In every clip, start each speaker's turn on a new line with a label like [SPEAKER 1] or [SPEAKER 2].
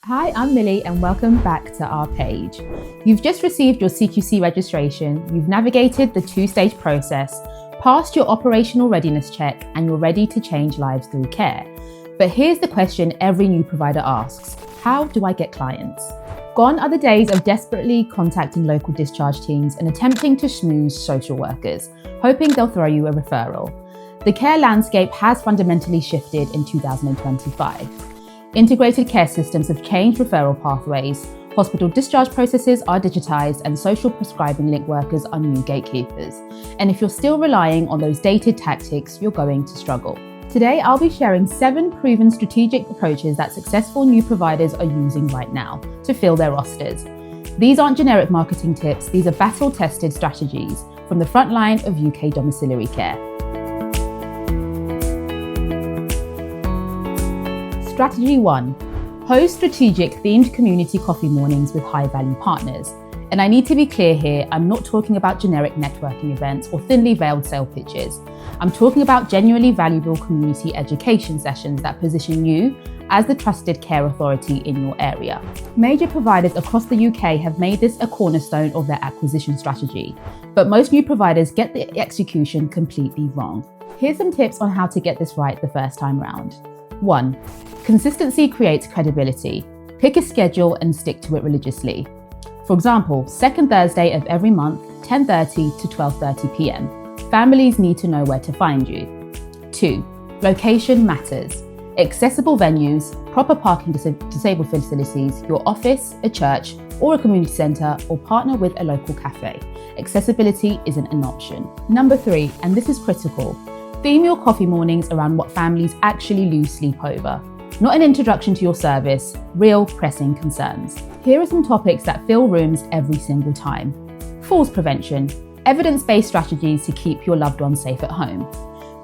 [SPEAKER 1] Hi, I'm Millie and welcome back to our page. You've just received your CQC registration, you've navigated the two-stage process, passed your operational readiness check, and you're ready to change lives through care. But here's the question every new provider asks: how do I get clients? Gone are the days of desperately contacting local discharge teams and attempting to schmooze social workers, hoping they'll throw you a referral. The care landscape has fundamentally shifted in 2025. Integrated care systems have changed referral pathways, hospital discharge processes are digitised, and social prescribing link workers are new gatekeepers. And if you're still relying on those dated tactics, you're going to struggle. Today, I'll be sharing 7 proven strategic approaches that successful new providers are using right now to fill their rosters. These aren't generic marketing tips, these are battle-tested strategies from the front line of UK domiciliary care. Strategy 1. Host strategic themed community coffee mornings with high-value partners. And I need to be clear here, I'm not talking about generic networking events or thinly veiled sale pitches. I'm talking about genuinely valuable community education sessions that position you as the trusted care authority in your area. Major providers across the UK have made this a cornerstone of their acquisition strategy, but most new providers get the execution completely wrong. Here's some tips on how to get this right the first time round. 1. Consistency creates credibility. Pick a schedule and stick to it religiously. For example, second Thursday of every month, 10:30 to 12:30 p.m. Families need to know where to find you. 2. Location matters. Accessible venues, proper parking disabled facilities, your office, a church, or a community centre, or partner with a local cafe. Accessibility isn't an option. Number 3, and this is critical, theme your coffee mornings around what families actually lose sleep over. Not an introduction to your service, real pressing concerns. Here are some topics that fill rooms every single time. Falls prevention, evidence-based strategies to keep your loved ones safe at home.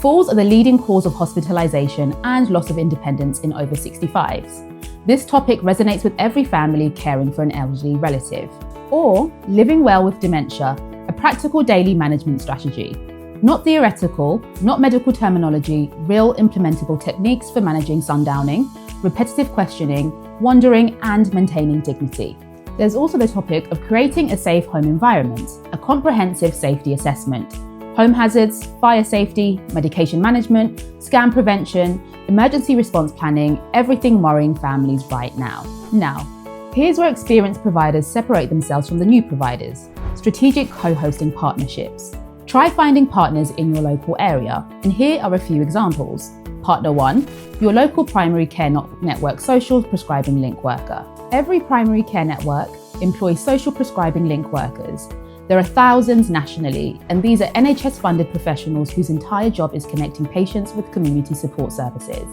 [SPEAKER 1] Falls are the leading cause of hospitalisation and loss of independence in over 65s. This topic resonates with every family caring for an elderly relative. Or living well with dementia, a practical daily management strategy. Not theoretical, not medical terminology, real implementable techniques for managing sundowning, repetitive questioning, wandering, and maintaining dignity. There's also the topic of creating a safe home environment, a comprehensive safety assessment, home hazards, fire safety, medication management, scam prevention, emergency response planning, everything worrying families right now. Now, here's where experienced providers separate themselves from the new providers. Strategic co-hosting partnerships. Try finding partners in your local area, and here are a few examples. Partner 1, your local primary care network social prescribing link worker. Every primary care network employs social prescribing link workers. There are thousands nationally, and these are NHS-funded professionals whose entire job is connecting patients with community support services.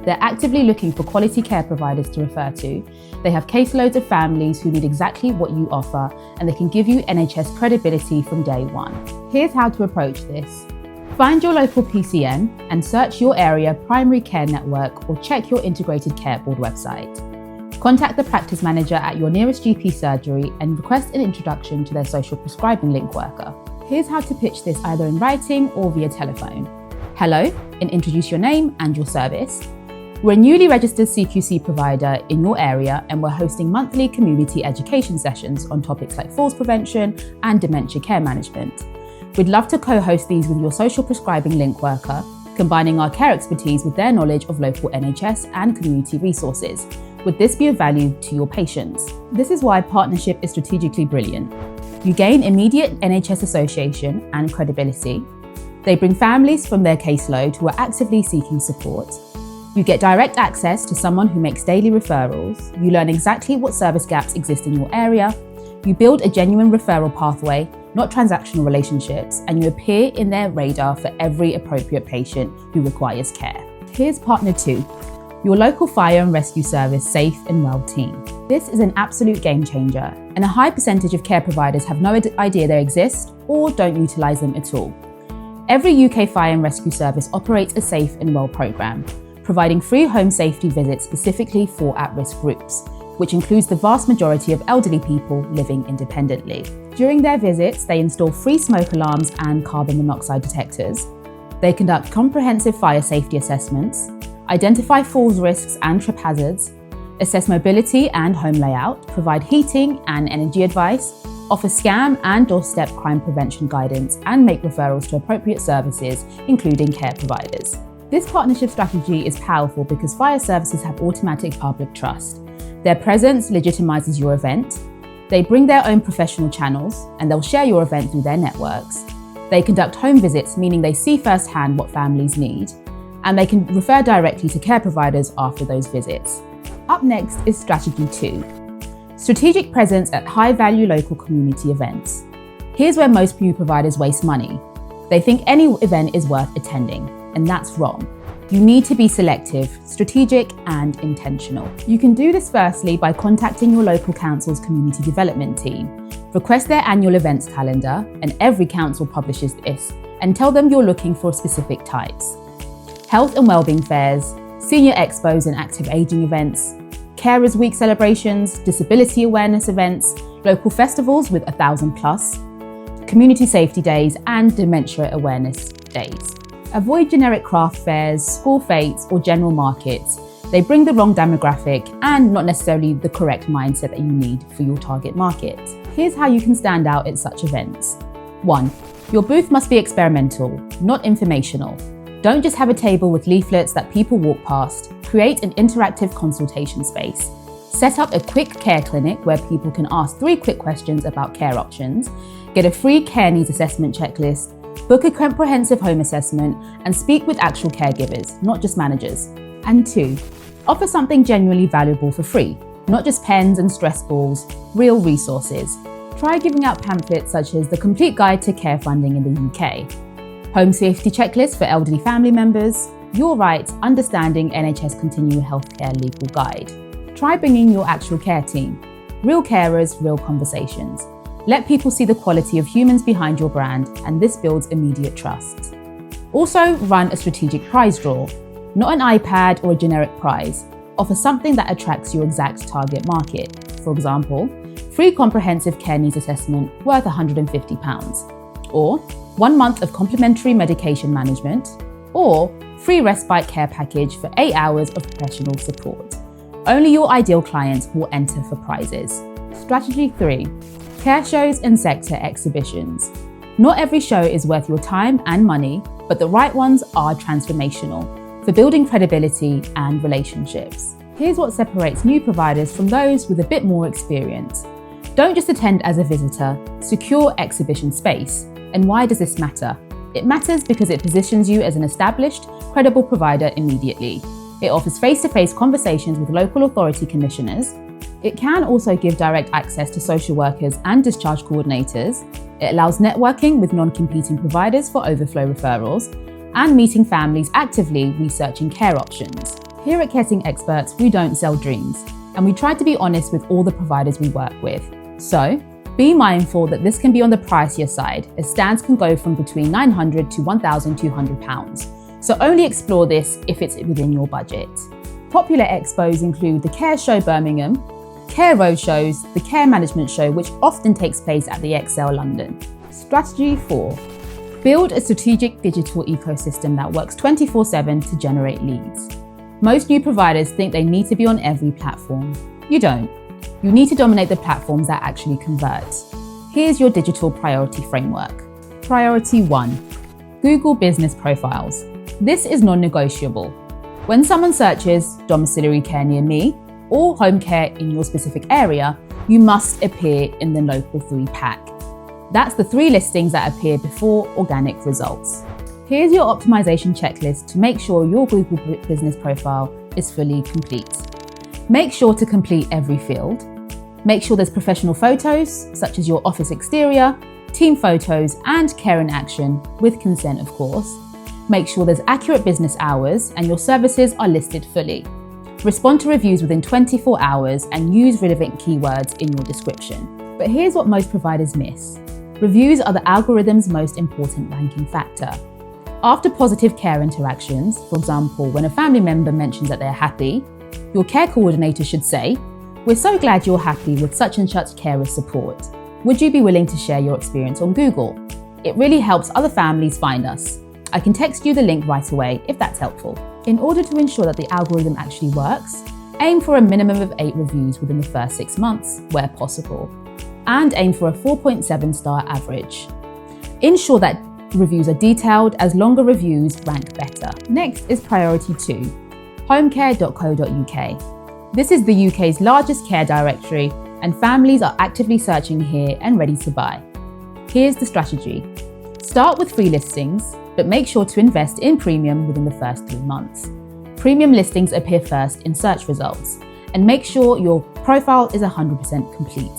[SPEAKER 1] They're actively looking for quality care providers to refer to. They have caseloads of families who need exactly what you offer, and they can give you NHS credibility from day one. Here's how to approach this. Find your local PCN and search your area primary care network, or check your integrated care board website. Contact the practice manager at your nearest GP surgery and request an introduction to their social prescribing link worker. Here's how to pitch this either in writing or via telephone. Hello, and introduce your name and your service. We're a newly registered CQC provider in your area, and we're hosting monthly community education sessions on topics like falls prevention and dementia care management. We'd love to co-host these with your social prescribing link worker, combining our care expertise with their knowledge of local NHS and community resources. Would this be of value to your patients? This is why partnership is strategically brilliant. You gain immediate NHS association and credibility. They bring families from their caseload who are actively seeking support. You get direct access to someone who makes daily referrals. You learn exactly what service gaps exist in your area. You build a genuine referral pathway, not transactional relationships, and you appear in their radar for every appropriate patient who requires care. Here's partner 2, your local fire and rescue service safe and well team. This is an absolute game changer, and a high percentage of care providers have no idea they exist or don't utilise them at all. Every UK fire and rescue service operates a safe and well programme, providing free home safety visits specifically for at-risk groups, which includes the vast majority of elderly people living independently. During their visits, they install free smoke alarms and carbon monoxide detectors. They conduct comprehensive fire safety assessments, identify falls risks and trip hazards, assess mobility and home layout, provide heating and energy advice, offer scam and doorstep crime prevention guidance, and make referrals to appropriate services, including care providers. This partnership strategy is powerful because fire services have automatic public trust. Their presence legitimizes your event. They bring their own professional channels, and they'll share your event through their networks. They conduct home visits, meaning they see firsthand what families need, and they can refer directly to care providers after those visits. Up next is strategy 2. Strategic presence at high-value local community events. Here's where most new providers waste money. They think any event is worth attending, and that's wrong. You need to be selective, strategic, and intentional. You can do this firstly by contacting your local council's community development team. Request their annual events calendar, and every council publishes this, and tell them you're looking for specific types. Health and wellbeing fairs, senior expos and active aging events, Carers Week celebrations, disability awareness events, local festivals with 1,000 plus, community safety days, and dementia awareness days. Avoid generic craft fairs, school fetes, or general markets. They bring the wrong demographic and not necessarily the correct mindset that you need for your target market. Here's how you can stand out at such events. 1. Your booth must be experimental, not informational. Don't just have a table with leaflets that people walk past. Create an interactive consultation space. Set up a quick care clinic where people can ask 3 quick questions about care options, get a free care needs assessment checklist, book a comprehensive home assessment, and speak with actual caregivers, not just managers. And 2, offer something genuinely valuable for free, not just pens and stress balls, real resources. Try giving out pamphlets such as the Complete Guide to Care Funding in the UK, Home Safety Checklist for Elderly Family Members, Your Rights, Understanding NHS Continuing Healthcare Legal Guide. Try bringing your actual care team. Real carers, real conversations. Let people see the quality of humans behind your brand, and this builds immediate trust. Also, run a strategic prize draw. Not an iPad or a generic prize. Offer something that attracts your exact target market. For example, free comprehensive care needs assessment worth £150, or 1 month of complimentary medication management, or free respite care package for 8 hours of professional support. Only your ideal clients will enter for prizes. Strategy 3. Care shows and sector exhibitions. Not every show is worth your time and money, but the right ones are transformational for building credibility and relationships. Here's what separates new providers from those with a bit more experience. Don't just attend as a visitor, secure exhibition space. And why does this matter? It matters because it positions you as an established, credible provider immediately. It offers face-to-face conversations with local authority commissioners. It can also give direct access to social workers and discharge coordinators. It allows networking with non-competing providers for overflow referrals and meeting families actively researching care options. Here at Getting Experts, we don't sell dreams, and we try to be honest with all the providers we work with. So, be mindful that this can be on the pricier side, as stands can go from between £900 to £1,200. So only explore this if it's within your budget. Popular expos include the Care Show Birmingham, Care Roadshows, the Care Management Show, which often takes place at the ExCeL London. Strategy 4. Build a strategic digital ecosystem that works 24/7 to generate leads. Most new providers think they need to be on every platform. You don't. You need to dominate the platforms that actually convert. Here's your digital priority framework. Priority 1. Google Business Profiles. This is non-negotiable. When someone searches domiciliary care near me or home care in your specific area, you must appear in the local 3 pack. That's the 3 listings that appear before organic results. Here's your optimization checklist to make sure your Google Business Profile is fully complete. Make sure to complete every field. Make sure there's professional photos, such as your office exterior, team photos, and care in action, with consent of course. Make sure there's accurate business hours and your services are listed fully. Respond to reviews within 24 hours and use relevant keywords in your description. But here's what most providers miss. Reviews are the algorithm's most important ranking factor. After positive care interactions, for example, when a family member mentions that they're happy, your care coordinator should say, "We're so glad you're happy with such and such carer support. Would you be willing to share your experience on Google? It really helps other families find us. I can text you the link right away if that's helpful." In order to ensure that the algorithm actually works, Aim for a minimum of 8 reviews within the first 6 months, where possible, and aim for a 4.7-star average. Ensure that reviews are detailed, as longer reviews rank better. Next is priority 2, homecare.co.uk. This is the UK's largest care directory, and families are actively searching here and ready to buy. Here's the strategy. Start with free listings, but make sure to invest in premium within the first 3 months. Premium listings appear first in search results, and make sure your profile is 100% complete.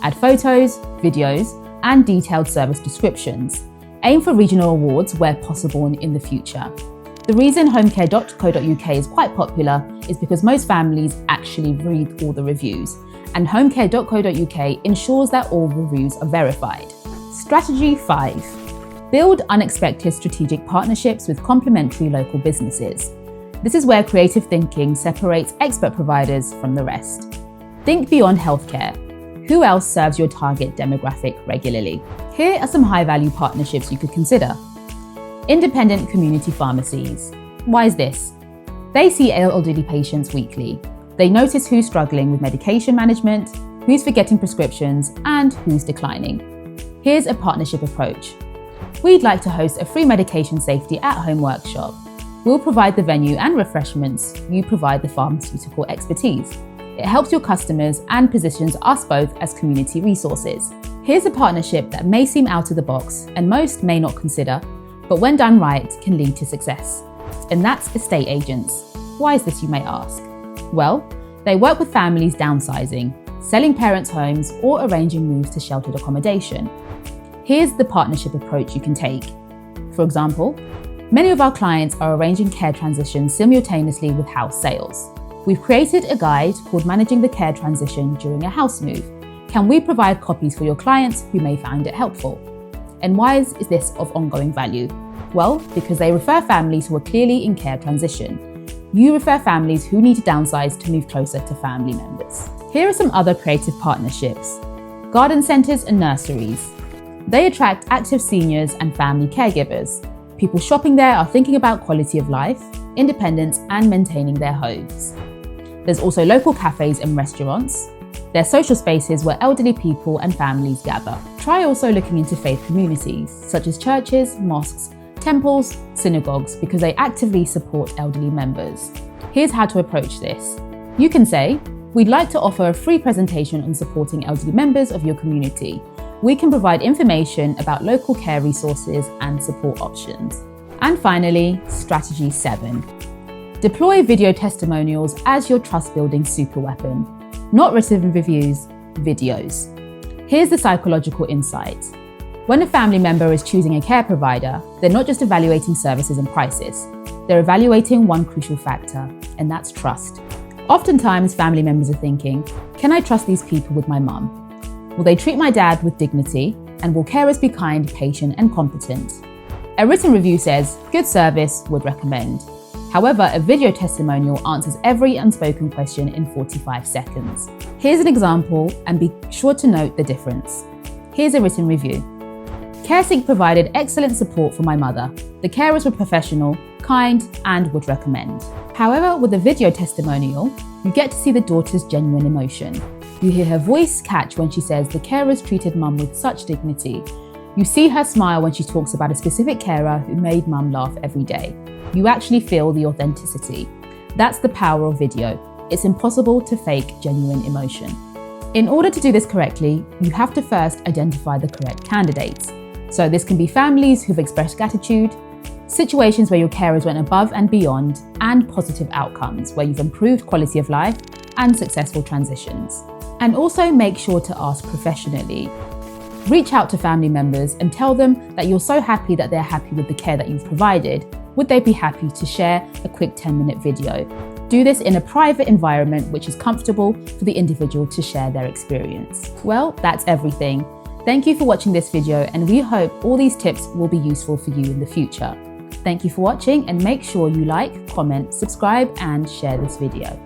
[SPEAKER 1] Add photos, videos, and detailed service descriptions. Aim for regional awards where possible in the future. The reason homecare.co.uk is quite popular is because most families actually read all the reviews, and homecare.co.uk ensures that all reviews are verified. Strategy 5. Build unexpected strategic partnerships with complementary local businesses. This is where creative thinking separates expert providers from the rest. Think beyond healthcare. Who else serves your target demographic regularly? Here are some high-value partnerships you could consider. Independent community pharmacies. Why is this? They see elderly patients weekly. They notice who's struggling with medication management, who's forgetting prescriptions, and who's declining. Here's a partnership approach. We'd like to host a free medication safety at-home workshop. We'll provide the venue and refreshments. You provide the pharmaceutical expertise. It helps your customers and positions us both as community resources. Here's a partnership that may seem out of the box and most may not consider, but when done right can lead to success. And that's estate agents. Why is this, you may ask? Well, they work with families downsizing, selling parents' homes, or arranging moves to sheltered accommodation. Here's the partnership approach you can take. For example, many of our clients are arranging care transitions simultaneously with house sales. We've created a guide called Managing the Care Transition During a House Move. Can we provide copies for your clients who may find it helpful? And why is this of ongoing value? Well, because they refer families who are clearly in care transition. You refer families who need to downsize to move closer to family members. Here are some other creative partnerships. Garden centres and nurseries. They attract active seniors and family caregivers. People shopping there are thinking about quality of life, independence, and maintaining their homes. There's also local cafes and restaurants. They're social spaces where elderly people and families gather. Try also looking into faith communities, such as churches, mosques, temples, synagogues, because they actively support elderly members. Here's how to approach this. You can say, we'd like to offer a free presentation on supporting elderly members of your community. We can provide information about local care resources and support options. And finally, strategy 7. Deploy video testimonials as your trust-building superweapon. Not written reviews, videos. Here's the psychological insight. When a family member is choosing a care provider, they're not just evaluating services and prices. They're evaluating one crucial factor, and that's trust. Oftentimes, family members are thinking, can I trust these people with my mum? Will they treat my dad with dignity? And will carers be kind, patient, and competent? A written review says, good service, would recommend. However, a video testimonial answers every unspoken question in 45 seconds. Here's an example, and be sure to note the difference. Here's a written review. CareSync provided excellent support for my mother. The carers were professional, kind, and would recommend. However, with a video testimonial, you get to see the daughter's genuine emotion. You hear her voice catch when she says the carers treated mum with such dignity. You see her smile when she talks about a specific carer who made mum laugh every day. You actually feel the authenticity. That's the power of video. It's impossible to fake genuine emotion. In order to do this correctly, you have to first identify the correct candidates. So this can be families who've expressed gratitude, situations where your carers went above and beyond, and positive outcomes where you've improved quality of life and successful transitions. And also make sure to ask professionally. Reach out to family members and tell them that you're so happy that they're happy with the care that you've provided. Would they be happy to share a quick 10-minute video? Do this in a private environment which is comfortable for the individual to share their experience. Well, that's everything. Thank you for watching this video, and we hope all these tips will be useful for you in the future. Thank you for watching, and make sure you like, comment, subscribe, and share this video.